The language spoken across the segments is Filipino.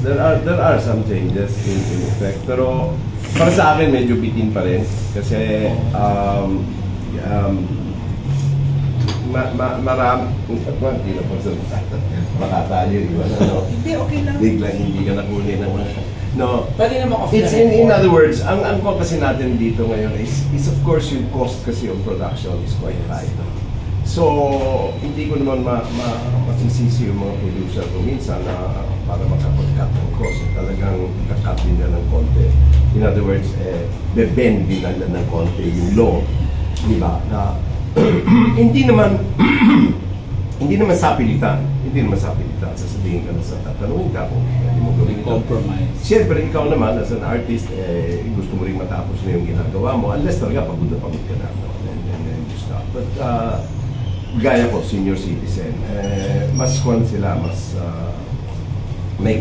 there are some changes in effect. Pero para sa akin medyo bitin pa rin kasi marami hindi na po sa makatayo iwan hindi okay lang biglang hindi ka nakuli ng no. Pwede naman It's in other words, ang kasi natin dito ngayon is of course yung cost kasi of production is quite high. So, hindi ko naman masisisi yung mga producer ko minsan na para makapag-cut ng cost. Talagang kakat din na ng konti. In other words, bebend din na ng konti yung law. Di ba? Na hindi naman sapilitan. Hindi naman sapilitan. Sasabihin ka na sa tatanungin ka kung pwede mo gawin ito. Compromise. Siyempre, ikaw naman as an artist, gusto mo rin matapos na yung ginagawa mo unless talaga pagod ka na. And then you stop. But gaya ko, senior citizen, mas kwan sila, mas may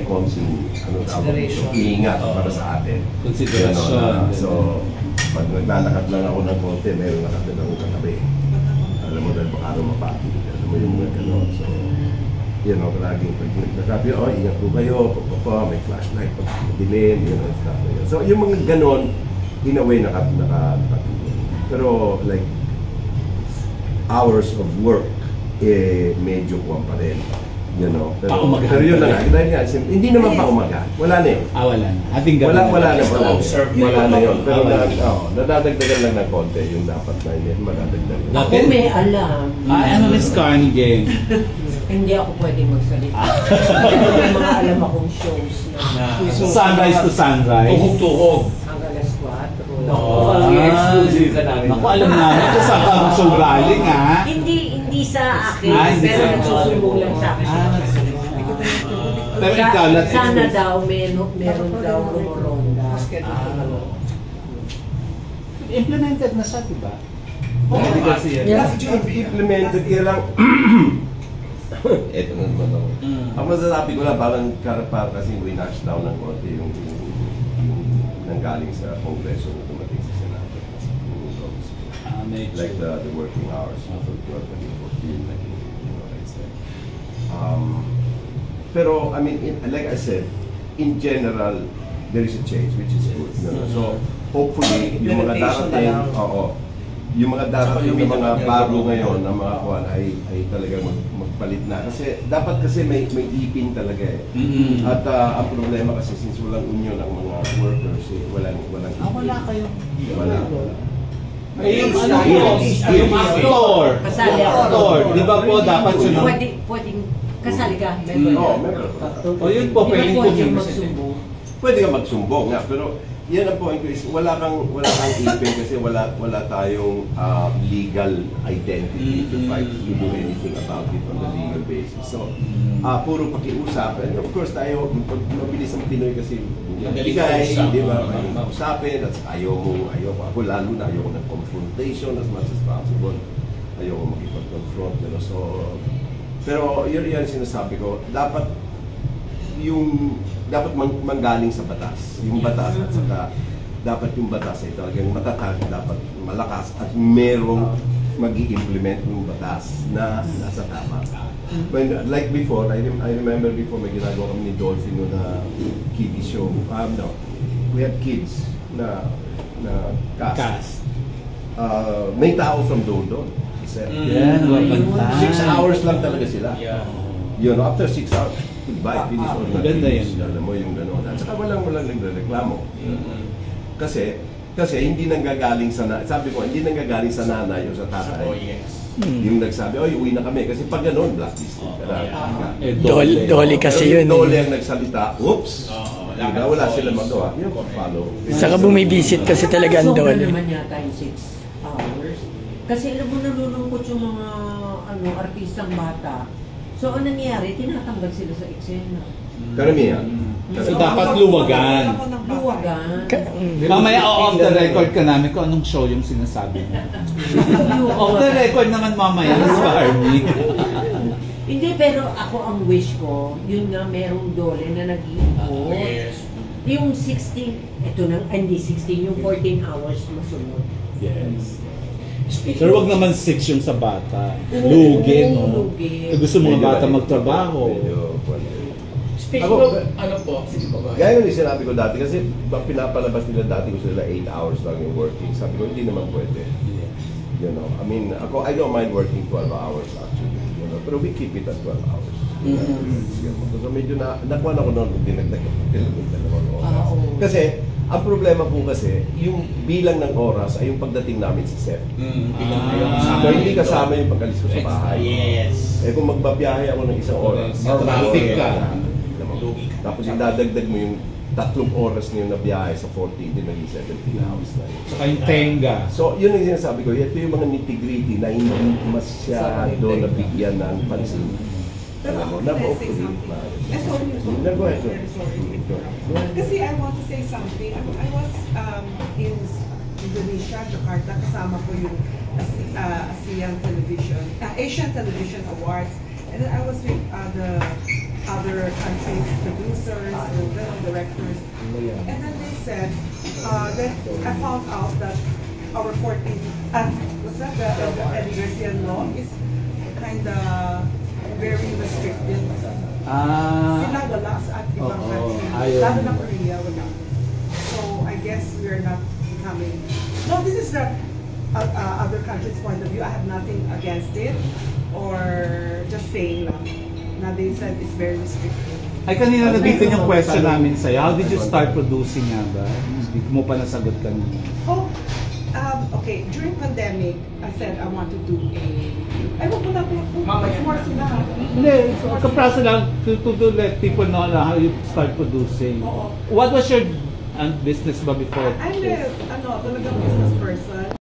consideration, iingat para sa atin. Consideration. So, pag naglalakad lang ako ng konti, meron nakatid akong katabi. Alam mo dahil baka mapati. Alam mo yung mga gano'n. So, laging pag nagsasabi, ingat po kayo, may flashlight, pag dilim, so, yung mga gano'n, in a way, nakatulong. Pero, like, hours of work, medyo kuwan pa rin. Pero yun na nga, dahil nga, hindi naman pa umaga. Wala na yun. Wala na. Ating wala na yun. Pero nadadagdagan lang ng konti yung dapat na yun. Madadagdagan. Ako may alam. Ano Miss Carnegie? Hindi ako pwedeng magsalita. May mga alam akong shows na Sunrise to sunrise. Tuhog-tuhog. hanggang alas 4. Exclusive ka namin. Naku, alam namin ito sa show galing ha. Hindi sa akin, Hindi pero sa- nagsusumbong lang sa akin. Pero ikaw, Sana daw, meron daw rumoronda. Implemented na siya, diba? Hindi kasi yan. Implemented yan lang. Ito na naman ako. Ang masasabi ko lang, parang kasi winash down ng konti yung nanggaling sa Kongreso na dumating sa Senado. Like the working hours of 2014, like I said. Pero, I mean, like I said, in general, there is a change, which is good. So, hopefully, yung mga darating, yung mga darating na mga bago ngayon na mga kuwan ay talaga magpalit na. Kasi dapat may ipin talaga eh. At ang problema kasi since walang union ng mga workers, walang ipin. Wala kayo. Wala. Yung actor. Kasali ako. Actor. Di ba po dapat siya Pwedeng kasali ka. O yun po, pwedeng magsumbong. Pwede ka magsumbong nga, pero yan ang point ko is wala kang ipin kasi wala tayong legal identity to fight to do anything about it on the legal basis. So, puro pakiusap. And of course, tayo, mabilis ang Pinoy kasi bigay, di ba? Usapin, at ayoko, ako lalo na ayoko ng confrontation as much as possible. Ayoko makipag-confront. Pero yan sinasabi ko, dapat manggaling sa batas. Yung batas at saka dapat yung batas ay talagang matatag, dapat malakas at merong mag-i-implement yung batas na nasa tama. Like before, I remember before may ginagawa kami ni Dolphin na kiddie show. We had kids na cast. May tao from doon. Yeah, 6 hours lang talaga sila. Yun, after 6 hours, goodbye, finish all the ganda things. yun. Alam mo yung gano'n. At saka walang nagreklamo. Kasi hindi nanggagaling sabi ko, hindi nanggagaling sa nanay o sa tatay. Yung nagsabi, uwi na kami. Kasi pag gano'n, blacklisted ka na. Dolly kasi yun. Dolly ang nagsalita, oops! Wala sila magawa. Yung follow. Saka bumibisit kasi talaga ang Sobra Dolly. naman yata yung 6 hours. Kasi alam mo, nalulungkot yung mga artistang bata. So, ang nangyayari, tinatanggal sila sa eksena. Karamihan. So dapat luwagan. Mamaya off the record ka namin kung anong show yung sinasabi mo. Off the record naman mamaya, Miss Barbie. Hindi, pero ako ang wish ko, yun nga merong Dolly na nag-iipot. Yung 16, hindi 16, yung 14 hours masunod. Yes. Pero wag naman 6 yung sa bata. Lugi, no? Lugi. Gusto mga bata magtrabaho. Speaking Ako, of, Ano po? Sige po ba? gaya yung sinabi ko dati, kasi pinapalabas nila dati, gusto nila 8 hours lang yung working. Sabi ko, hindi naman pwede. You know, I mean, I don't mind working 12 hours actually. You know, pero we keep it at 12 hours. So medyo nakuha na ko noon, dinagdag ko dalawang oras. Kasi, ang problema po kasi, yung bilang ng oras ay yung pagdating namin sa set. So hindi kasama yung pag-alis ko sa bahay. Yes. Eh kung magbabiyahe ako ng isang oras, Traffic ka. Tapos idadagdag mo yung 3 oras na yung nabiyahe sa 40, hindi naging 17 hours na yun. Saka yung tenga. So yun ang sinasabi ko, ito yung mga nitty-gritty na hindi masyado nabigyan ng pansin. Alam mo, na-hopefully. Go ahead. Kasi I want to say something. I was in Indonesia, Jakarta, kasama ko yung Asian Television Awards. And then I was with the other countries' producers, directors. And then they said, that I found out that our 14th, what's that, the Eddie Garcia law is kind of very restricted. Sila wala sa at ibang country. Lalo na Korea, wala. So, I guess we're not becoming... No, this is the other countries' point of view. I have nothing against it. Or just saying lang. Na they said it's very restricted. Ay, kanina nabitin yung question namin sa'yo. How did you start producing nga ba? Hindi mo pa nasagot kanina. Oh, okay. During pandemic, I said I want to do a... Ay, wag mo na po. More sila. Hindi, kaprasa lang to let people know na how you start producing. Oo. What was your business ba before? I'm a, talagang business person.